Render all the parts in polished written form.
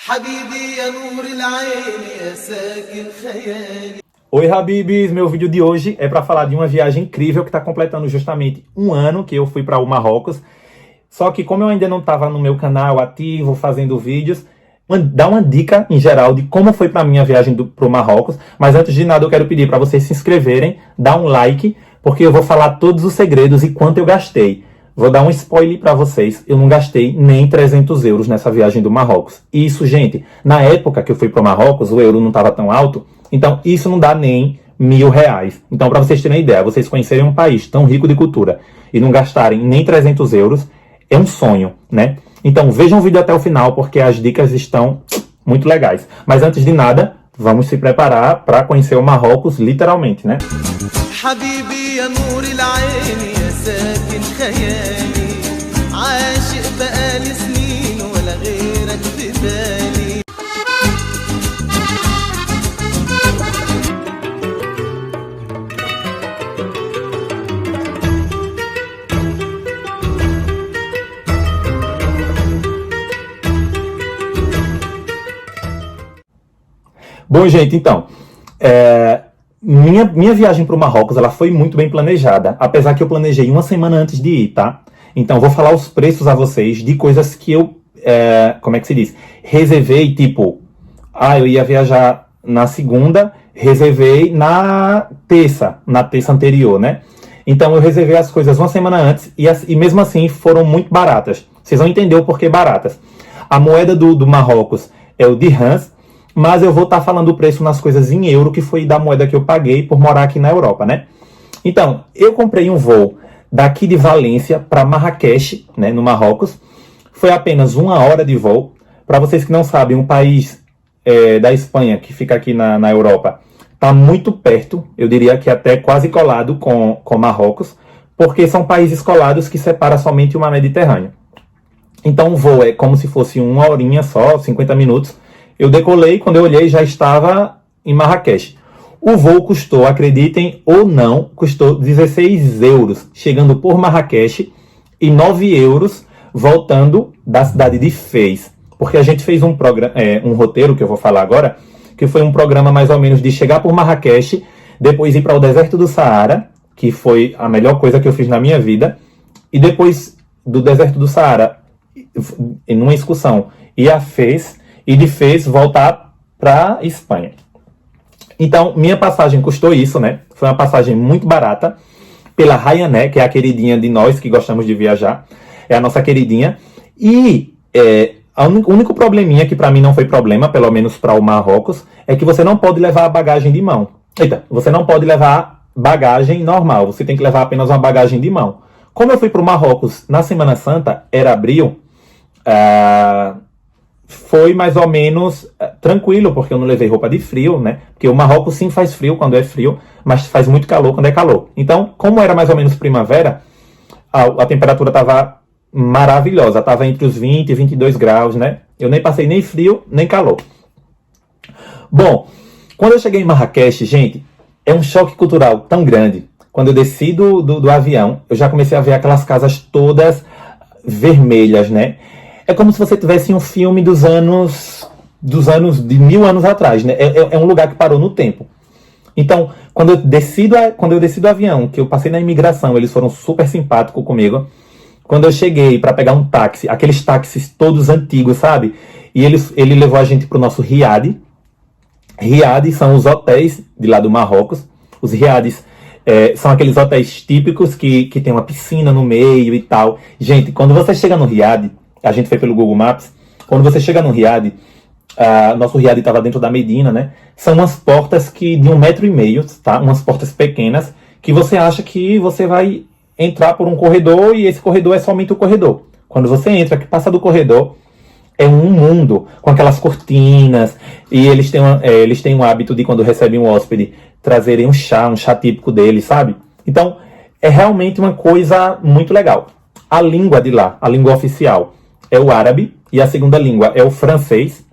حبيبي يا نور العين يا ساكن خيالي. Oi, Habibis! Meu vídeo de hoje é para falar de uma viagem incrível que está completando justamente um ano que eu fui para o Marrocos. Só que como eu ainda não estava no meu canal ativo, fazendo vídeos, dar uma dica em geral de como foi para minha viagem para o Marrocos. Mas antes de nada eu quero pedir para vocês se inscreverem, dar um like, porque eu vou falar todos os segredos e quanto eu gastei. Vou dar um spoiler para vocês, eu não gastei nem 300 euros nessa viagem do Marrocos. Isso, gente, na época que eu fui para o Marrocos, o euro não estava tão alto, então isso não dá nem R$1.000. Então, para vocês terem uma ideia, vocês conhecerem um país tão rico de cultura e não gastarem nem 300 euros, é um sonho, né? Então, vejam o vídeo até o final, porque as dicas estão muito legais. Mas antes de nada, vamos se preparar para conhecer o Marrocos, literalmente, né? حبيبي يا نور العين يا ساكن خيالي عاشق بقالي سنين ولا غيرك في بالي. Bom, gente, então, minha viagem para o Marrocos, ela foi muito bem planejada, apesar que eu planejei uma semana antes de ir, tá? Então, vou falar os preços a vocês de coisas que eu, como é que se diz? Reservei, tipo, eu ia viajar na segunda, reservei na terça anterior, né? Então, eu reservei as coisas uma semana antes e mesmo assim foram muito baratas. Vocês vão entender o porquê baratas. A moeda do Marrocos é o dirhams, mas eu vou estar falando o preço nas coisas em euro, que foi da moeda que eu paguei por morar aqui na Europa, né? Então, eu comprei um voo daqui de Valência para Marrakech, né, no Marrocos. Foi apenas 1 hora de voo. Para vocês que não sabem, um país da Espanha, que fica aqui na Europa, está muito perto, eu diria que até quase colado com Marrocos, porque são países colados que separam somente o mar Mediterrâneo. Então, o voo é como se fosse 1 horinha só, 50 minutos. Eu decolei, quando eu olhei já estava em Marrakech. O voo custou, acreditem ou não, custou 16 euros, chegando por Marrakech, e 9 euros voltando da cidade de Fez. Porque a gente fez um roteiro, que eu vou falar agora, que foi um programa mais ou menos de chegar por Marrakech, depois ir para o deserto do Saara, que foi a melhor coisa que eu fiz na minha vida, e depois do deserto do Saara, em uma excursão, ir a Fez, e de Fez voltar para Espanha. Então, minha passagem custou isso, né? Foi uma passagem muito barata, pela Ryanair, que é a queridinha de nós que gostamos de viajar. É a nossa queridinha. E o único probleminha, que para mim não foi problema, pelo menos para o Marrocos, é que você não pode levar a bagagem de mão. Você não pode levar bagagem normal, você tem que levar apenas uma bagagem de mão. Como eu fui para o Marrocos na Semana Santa, era abril, foi mais ou menos tranquilo, porque eu não levei roupa de frio, né? Porque o Marrocos sim faz frio quando é frio, mas faz muito calor quando é calor. Então, como era mais ou menos primavera, a temperatura estava maravilhosa, estava entre os 20 e 22 graus, né? Eu nem passei nem frio, nem calor. Bom, quando eu cheguei em Marrakech, gente, é um choque cultural tão grande. Quando eu desci do avião, eu já comecei a ver aquelas casas todas vermelhas, né? É como se você tivesse um filme dos anos de 1000 anos atrás, né? É um lugar que parou no tempo. Então, quando eu desci do avião, que eu passei na imigração, eles foram super simpáticos comigo. Quando eu cheguei para pegar um táxi, aqueles táxis todos antigos, sabe? E ele levou a gente para o nosso riad. Riad são os hotéis de lá do Marrocos. Os riads são aqueles hotéis típicos que tem uma piscina no meio e tal. Gente, quando você chega no riad, a gente foi pelo Google Maps, quando você chega no riad, nosso riad estava dentro da Medina, né? São umas portas de 1,5 metro, tá? Umas portas pequenas, que você acha que você vai entrar por um corredor e esse corredor é somente o corredor. Quando você entra, que passa do corredor, é um mundo com aquelas cortinas, e eles têm um hábito de, quando recebem um hóspede, trazerem um chá típico deles, sabe? Então, é realmente uma coisa muito legal. A língua de lá, a língua oficial, é o árabe, e a segunda língua é o francês.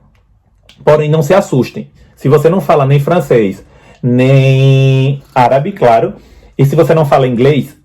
Porém, não se assustem. Se você não fala nem francês, nem árabe, claro, e se você não fala inglês,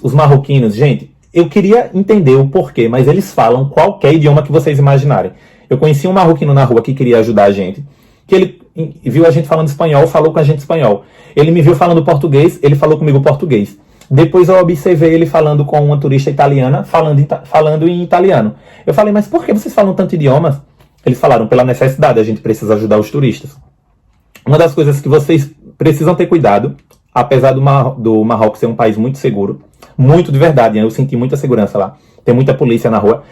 os marroquinos, gente, eu queria entender o porquê, mas eles falam qualquer idioma que vocês imaginarem. Eu conheci um marroquino na rua que queria ajudar a gente, que ele viu a gente falando espanhol, falou com a gente espanhol. Ele me viu falando português, ele falou comigo português. Depois eu observei ele falando com uma turista italiana, falando em italiano. Eu falei, mas por que vocês falam tanto idiomas? Eles falaram, pela necessidade, a gente precisa ajudar os turistas. Uma das coisas que vocês precisam ter cuidado, apesar do Marrocos ser um país muito seguro, muito de verdade, eu senti muita segurança lá, tem muita polícia na rua,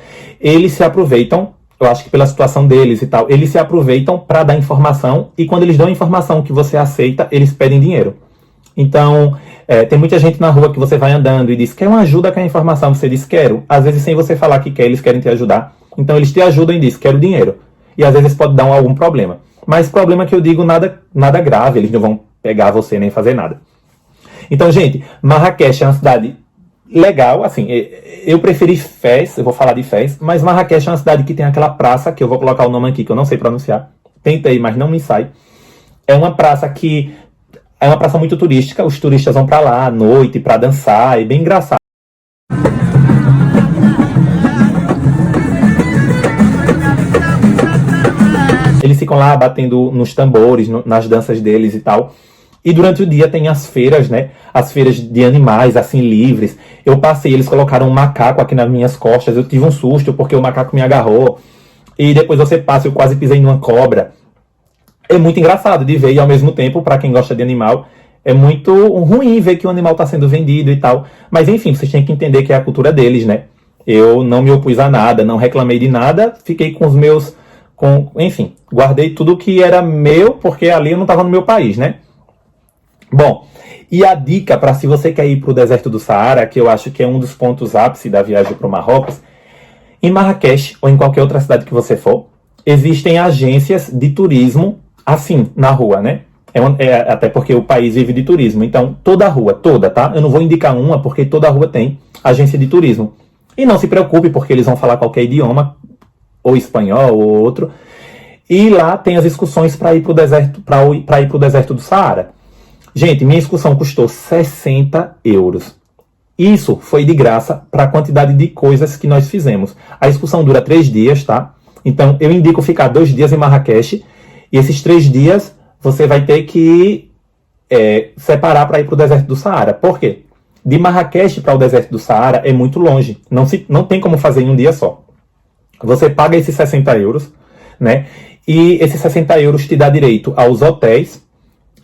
eles se aproveitam, eu acho que pela situação deles e tal, eles se aproveitam para dar informação, e quando eles dão informação que você aceita, eles pedem dinheiro. Então, tem muita gente na rua que você vai andando e diz, quer uma ajuda, quer informação? Você diz, quero. Às vezes, sem você falar que quer, eles querem te ajudar. Então, eles te ajudam e dizem, quero dinheiro. E às vezes pode dar algum problema. Mas problema que eu digo, nada grave, eles não vão pegar você nem fazer nada. Então, gente, Marrakech é uma cidade legal, assim, eu preferi Fez, eu vou falar de Fez, mas Marrakech é uma cidade que tem aquela praça, que eu vou colocar o nome aqui, que eu não sei pronunciar. Tentei, mas não me sai. É uma praça que é uma praça muito turística, os turistas vão pra lá à noite pra dançar, é bem engraçado. Eles ficam lá batendo nos tambores, nas danças deles e tal. E durante o dia tem as feiras, né? As feiras de animais, assim, livres. Eu passei, eles colocaram um macaco aqui nas minhas costas. Eu tive um susto porque o macaco me agarrou. E depois você passa, eu quase pisei numa cobra. É muito engraçado de ver e ao mesmo tempo, para quem gosta de animal, é muito ruim ver que o animal está sendo vendido e tal. Mas enfim, vocês têm que entender que é a cultura deles, né? Eu não me opus a nada, não reclamei de nada, fiquei com os meus... enfim, guardei tudo que era meu, porque ali eu não estava no meu país, né? Bom, e a dica para se você quer ir para o deserto do Saara, que eu acho que é um dos pontos ápice da viagem para o Marrocos, em Marrakech ou em qualquer outra cidade que você for, existem agências de turismo assim, na rua, né? Até porque o país vive de turismo. Então, toda a rua, toda, tá? Eu não vou indicar uma, porque toda a rua tem agência de turismo. E não se preocupe, porque eles vão falar qualquer idioma, ou espanhol, ou outro. E lá tem as excursões para ir para o deserto, para ir para o deserto do Saara. Gente, minha excursão custou 60 euros. Isso foi de graça para a quantidade de coisas que nós fizemos. A excursão dura 3 dias, tá? Então, eu indico ficar 2 dias em Marrakech. E esses 3 dias, você vai ter que separar para ir para o deserto do Saara. Por quê? De Marrakech para o deserto do Saara é muito longe. Não tem como fazer em um dia só. Você paga esses 60 euros, né? E esses 60 euros te dá direito aos hotéis.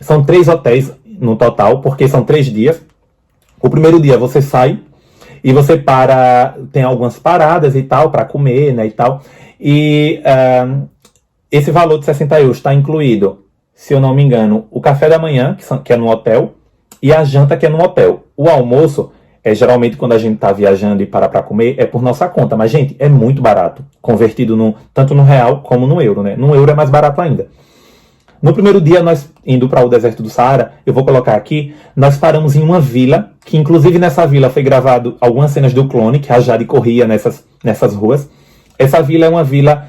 São 3 hotéis no total, porque são 3 dias. O primeiro dia você sai e você tem algumas paradas e tal, para comer, né, e tal. E esse valor de 60 euros está incluído, se eu não me engano, o café da manhã, que é no hotel, e a janta, que é no hotel. O almoço, geralmente quando a gente está viajando e para comer, é por nossa conta. Mas, gente, é muito barato, convertido tanto no real como no euro, né? No euro é mais barato ainda. No primeiro dia, nós indo para o deserto do Saara, eu vou colocar aqui, nós paramos em uma vila, que inclusive nessa vila foi gravado algumas cenas do Clone, que a Jade corria nessas ruas. Essa vila é uma vila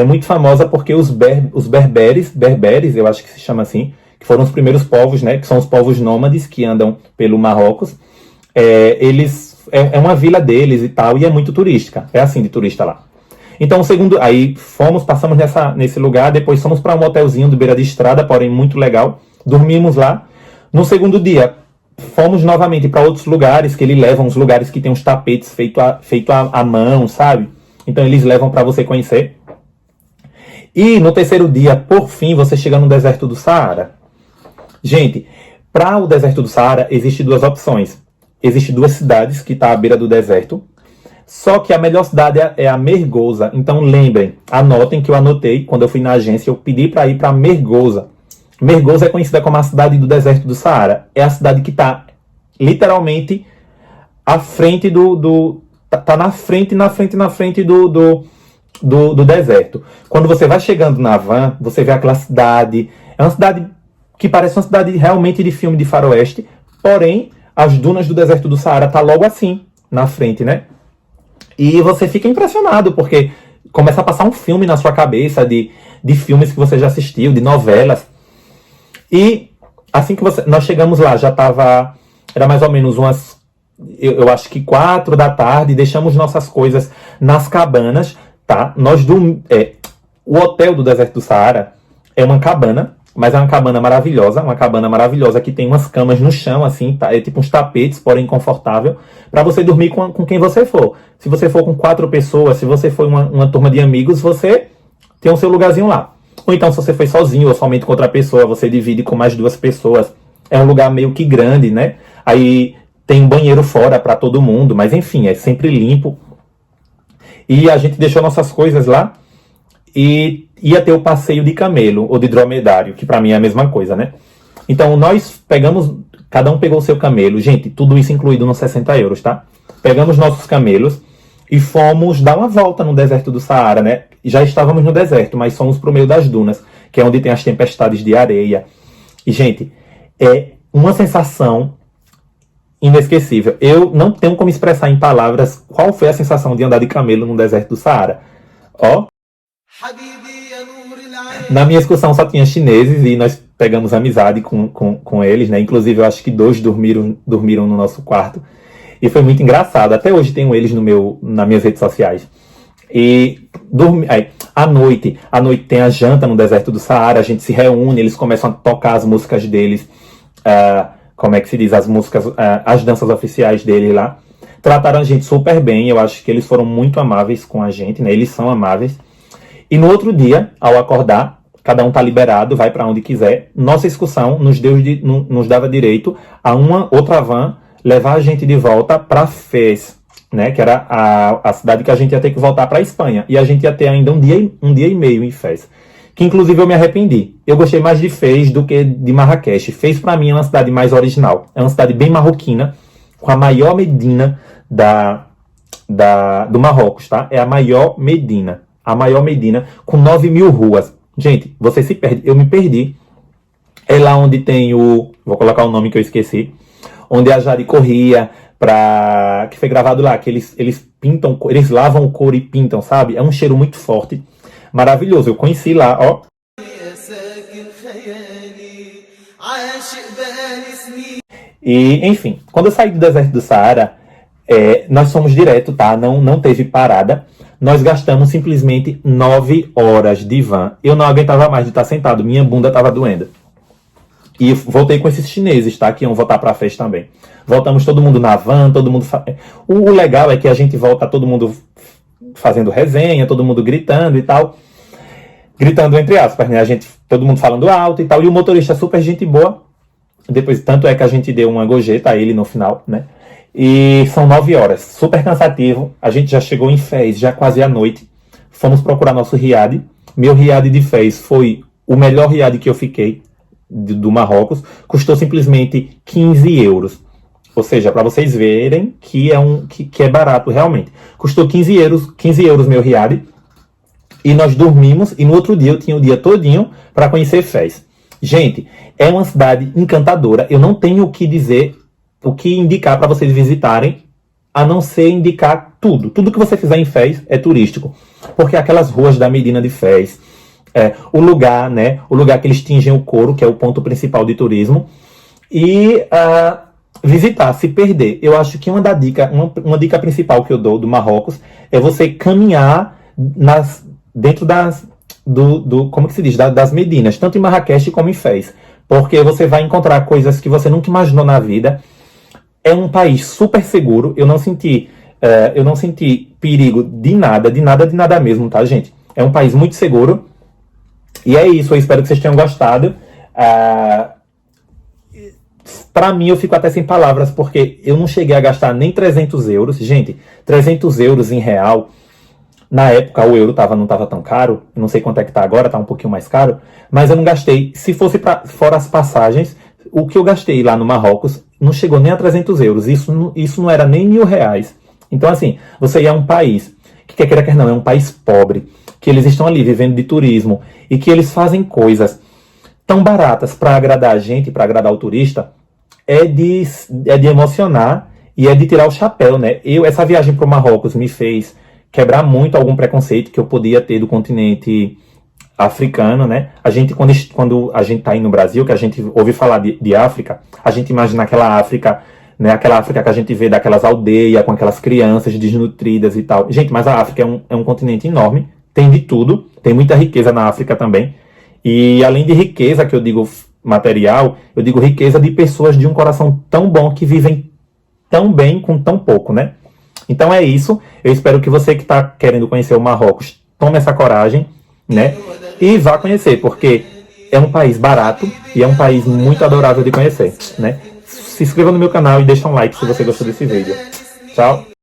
muito famosa porque os berberes, eu acho que se chama assim, que foram os primeiros povos, né, que são os povos nômades que andam pelo Marrocos. É uma vila deles e tal, e é muito turística, é assim de turista lá. Então, aí passamos nesse lugar, depois fomos para um hotelzinho de beira de estrada, porém muito legal, dormimos lá. No segundo dia, fomos novamente para outros lugares, que eles levam, uns lugares que tem uns tapetes feito à mão, sabe? Então eles levam para você conhecer. E no terceiro dia, por fim, você chega no deserto do Saara. Gente, para o deserto do Saara, existem 2 opções. Existem 2 cidades que estão à beira do deserto. Só que a melhor cidade é a Mergoza. Então lembrem, anotem que eu anotei, quando eu fui na agência, eu pedi para ir para Mergoza. Mergoza é conhecida como a cidade do deserto do Saara. É a cidade que está literalmente à frente tá na frente do deserto. Quando você vai chegando na van, você vê aquela cidade. É uma cidade que parece uma cidade realmente de filme de faroeste. Porém, as dunas do deserto do Saara tá logo assim, na frente, né? E você fica impressionado, porque começa a passar um filme na sua cabeça de filmes que você já assistiu, de novelas. E assim que nós chegamos lá, era mais ou menos eu acho que 4 da tarde, deixamos nossas coisas nas cabanas, tá? O hotel do deserto do Saara é uma cabana, mas é uma cabana maravilhosa que tem umas camas no chão, assim, tá? É tipo uns tapetes, porém confortável, para você dormir com quem você for. Se você for com 4 pessoas, se você for uma turma de amigos, você tem o seu lugarzinho lá. Ou então, se você foi sozinho ou somente com outra pessoa, você divide com mais 2 pessoas. É um lugar meio que grande, né? Aí tem um banheiro fora para todo mundo, mas enfim, é sempre limpo. E a gente deixou nossas coisas lá e ia ter o passeio de camelo ou de dromedário, que para mim é a mesma coisa, né? Então nós pegamos, cada um pegou o seu camelo, gente, tudo isso incluído nos 60 euros, tá? Pegamos nossos camelos e fomos dar uma volta no deserto do Saara, né? Já estávamos no deserto, mas fomos pro meio das dunas, que é onde tem as tempestades de areia. E, gente, é uma sensação inesquecível. Eu não tenho como expressar em palavras qual foi a sensação de andar de camelo no deserto do Saara. Ó, na minha excursão só tinha chineses e nós pegamos amizade com eles, né? Inclusive, eu acho que 2 dormiram no nosso quarto. E foi muito engraçado. Até hoje tenho eles nas minhas redes sociais. E à noite tem a janta no deserto do Saara, a gente se reúne, eles começam a tocar as músicas deles, como é que se diz, as músicas, as danças oficiais deles lá. Trataram a gente super bem, eu acho que eles foram muito amáveis com a gente, né? Eles são amáveis. E no outro dia, ao acordar, cada um tá liberado, vai para onde quiser. Nossa excursão nos dava direito a uma outra van levar a gente de volta para Fez, né, que era a cidade que a gente ia ter que voltar para a Espanha. E a gente ia ter ainda um dia e meio em Fez. Que inclusive eu me arrependi. Eu gostei mais de Fez do que de Marrakech. Fez para mim é uma cidade mais original. É uma cidade bem marroquina, com a maior Medina do Marrocos, tá? É a maior Medina. A maior Medina, com 9.000 ruas. Gente, você se perde. Eu me perdi. É lá onde tem vou colocar o nome que eu esqueci. Onde a Jade corria, que foi gravado lá, que eles pintam, eles lavam o couro e pintam, sabe? É um cheiro muito forte, maravilhoso. Eu conheci lá, ó. E, enfim, quando eu saí do deserto do Saara, nós fomos direto, tá? Não teve parada. Nós gastamos simplesmente 9 horas de van. Eu não aguentava mais de estar sentado, minha bunda estava doendo. E voltei com esses chineses, tá? Que iam voltar pra festa também. Voltamos todo mundo na van, todo mundo... O legal é que a gente volta todo mundo fazendo resenha, todo mundo gritando e tal. Gritando entre aspas, né? Todo mundo falando alto e tal. E o motorista super gente boa. Depois, tanto é que a gente deu uma gorjeta a ele no final, né? E são 9 horas. Super cansativo. A gente já chegou em Fez, já quase à noite. Fomos procurar nosso riad. Meu riad de Fez foi o melhor riad que eu fiquei do Marrocos, custou simplesmente 15 euros. Ou seja, para vocês verem que é barato realmente. Custou 15 euros meu riad. E nós dormimos, e no outro dia eu tinha o dia todinho para conhecer Fez. Gente, é uma cidade encantadora. Eu não tenho o que dizer, o que indicar para vocês visitarem, a não ser indicar tudo. Tudo que você fizer em Fez é turístico. Porque aquelas ruas da Medina de Fez, o lugar, né? O lugar que eles tingem o couro, que é o ponto principal de turismo. E visitar, se perder. Eu acho que uma dica principal que eu dou do Marrocos é você caminhar dentro como que se diz? Das Medinas, tanto em Marrakech como em Fez. Porque você vai encontrar coisas que você nunca imaginou na vida. É um país super seguro. Eu não senti perigo de nada mesmo, tá, gente? É um país muito seguro. E é isso, eu espero que vocês tenham gostado. Pra mim, eu fico até sem palavras, porque eu não cheguei a gastar nem 300 euros. Gente, 300 euros em real, na época o euro não estava tão caro, não sei quanto é que tá agora, tá um pouquinho mais caro, mas eu não gastei, se fosse fora as passagens, o que eu gastei lá no Marrocos não chegou nem a 300 euros, isso não era nem R$ 1.000. Então, assim, você ia a um país, que quer queira quer não, é um país pobre, que eles estão ali vivendo de turismo, e que eles fazem coisas tão baratas para agradar a gente, para agradar o turista, é de emocionar e é de tirar o chapéu, né? Essa viagem para o Marrocos me fez quebrar muito algum preconceito que eu podia ter do continente africano, né? Quando a gente tá aí no Brasil, que a gente ouve falar de África, a gente imagina aquela África, né? Aquela África que a gente vê daquelas aldeias com aquelas crianças desnutridas e tal. Gente, mas a África é um continente enorme, tem de tudo, tem muita riqueza na África também. E além de riqueza, que eu digo material, eu digo riqueza de pessoas de um coração tão bom que vivem tão bem com tão pouco, né? Então é isso. Eu espero que você que está querendo conhecer o Marrocos tome essa coragem, né? E vá conhecer, porque é um país barato e é um país muito adorável de conhecer, né? Se inscreva no meu canal e deixa um like se você gostou desse vídeo. Tchau!